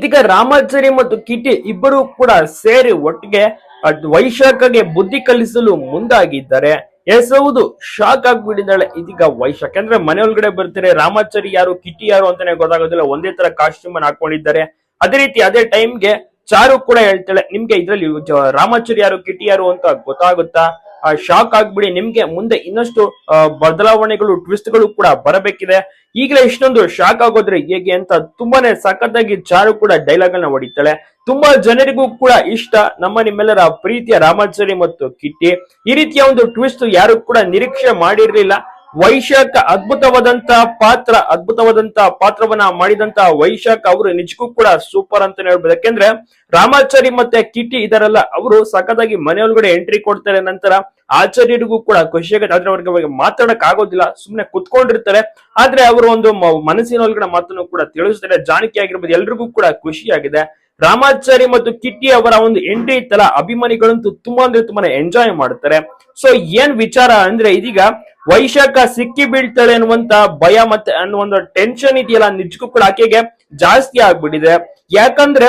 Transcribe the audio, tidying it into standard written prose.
ಇದೀಗ ರಾಮಾಚಾರಿ ಮತ್ತು ಕಿಟಿ ಇಬ್ಬರು ಕೂಡ ಸೇರಿ ಒಟ್ಟಿಗೆ ವೈಶಾಖಗೆ ಬುದ್ಧಿ ಕಲಿಸಲು ಮುಂದಾಗಿದ್ದಾರೆ. ಎಸ್ ಹೌದು, ಶಾಕ್ ಆಗ್ಬಿಟ್ಟಿದ್ದಾಳೆ ಇದೀಗ ವೈಶಾಖ. ಅಂದ್ರೆ ಮನೆ ಒಳಗಡೆ ಬರ್ತಾರೆ, ರಾಮಾಚಾರಿ ಯಾರು ಕಿಟಿ ಯಾರು ಅಂತಾನೆ ಗೊತ್ತಾಗೋದಿಲ್ಲ, ಒಂದೇ ತರ ಕಾಸ್ಟ್ಯೂಮ್ ಅನ್ನು ಹಾಕೊಂಡಿದ್ದಾರೆ. ಅದೇ ರೀತಿ ಅದೇ ಟೈಮ್ಗೆ ಚಾರು ಕೂಡ ಹೇಳ್ತಾಳೆ, ನಿಮ್ಗೆ ಇದ್ರಲ್ಲಿ ರಾಮಾಚಾರಿ ಯಾರು ಕಿಟಿ ಯಾರು ಅಂತ ಗೊತ್ತಾಗುತ್ತಾ? ಶಾಕ್ ಆಗ್ಬಿಡಿ, ನಿಮ್ಗೆ ಮುಂದೆ ಇನ್ನಷ್ಟು ಬದಲಾವಣೆಗಳು ಟ್ವಿಸ್ಟ್ ಗಳು ಕೂಡ ಬರಬೇಕಿದೆ. ಈಗಲೇ ಇಷ್ಟೊಂದು ಶಾಕ್ ಆಗೋದ್ರೆ ಹೇಗೆ ಅಂತ ತುಂಬಾನೇ ಸಖತ್ತಾಗಿ ಚಾರು ಕೂಡ ಡೈಲಾಗ್ ಅನ್ನ ಹೊಡಿತಾಳೆ. ತುಂಬಾ ಜನರಿಗೂ ಕೂಡ ಇಷ್ಟ ನಮ್ಮ ನಿಮ್ಮೆಲ್ಲರ ಪ್ರೀತಿಯ ರಾಮಾಚಾರಿ ಮತ್ತು ಕಿಟ್ಟಿ. ಈ ರೀತಿಯ ಒಂದು ಟ್ವಿಸ್ಟ್ ಯಾರು ಕೂಡ ನಿರೀಕ್ಷೆ ಮಾಡಿರ್ಲಿಲ್ಲ. ವೈಶಾಖ ಅದ್ಭುತವಾದಂತ ಪಾತ್ರವನ್ನ ಮಾಡಿದಂತ ವೈಶಾಖ ಅವರು ನಿಜಕ್ಕೂ ಕೂಡ ಸೂಪರ್ ಅಂತಾನೆ ಹೇಳ್ಬೋದು. ಯಾಕೆಂದ್ರೆ ರಾಮಾಚಾರಿ ಮತ್ತೆ ಕಿಟ್ಟಿ ಇದರಲ್ಲ, ಅವರು ಸಖತ್ತಾಗಿ ಮನೆಯೊಳಗಡೆ ಎಂಟ್ರಿ ಕೊಡ್ತಾರೆ. ನಂತರ ಆಚಾರ್ಯರಿಗೂ ಕೂಡ ಖುಷಿ ಆಗುತ್ತೆ, ಆದ್ರೆ ಅವ್ರಿಗೆ ಮಾತಾಡಕ್ ಆಗೋದಿಲ್ಲ, ಸುಮ್ನೆ ಕುತ್ಕೊಂಡಿರ್ತಾರೆ. ಆದ್ರೆ ಅವರು ಒಂದು ಮನಸ್ಸಿನೊಳಗಡೆ ಮಾತನ್ನು ಕೂಡ ತಿಳಿಸ್ತಾರೆ. ಜಾನಕಿ ಆಗಿರ್ಬೋದು, ಎಲ್ರಿಗೂ ಕೂಡ ಖುಷಿ ಆಗಿದೆ. ರಾಮಾಚಾರಿ ಮತ್ತು ಕಿಟ್ಟಿ ಅವರ ಒಂದು ಎಂಟ್ರಿ ಇತ್ತಲ್ಲ, ಅಭಿಮಾನಿಗಳಂತೂ ತುಂಬಾ ಅಂದ್ರೆ ತುಂಬಾನೇ ಎಂಜಾಯ್ ಮಾಡ್ತಾರೆ. ಸೊ ಏನ್ ವಿಚಾರ ಅಂದ್ರೆ, ಇದೀಗ ವೈಶಾಖ ಸಿಕ್ಕಿ ಬೀಳ್ತಾಳೆ ಅನ್ನುವಂತ ಭಯ ಮತ್ತೆ ಅನ್ನುವಂತ ಟೆನ್ಷನ್ ಇದೆಯಲ್ಲ, ನಿಜಕ್ಕೂ ಕೂಡ ಆಕೆಗೆ ಜಾಸ್ತಿ ಆಗ್ಬಿಟ್ಟಿದೆ. ಯಾಕಂದ್ರೆ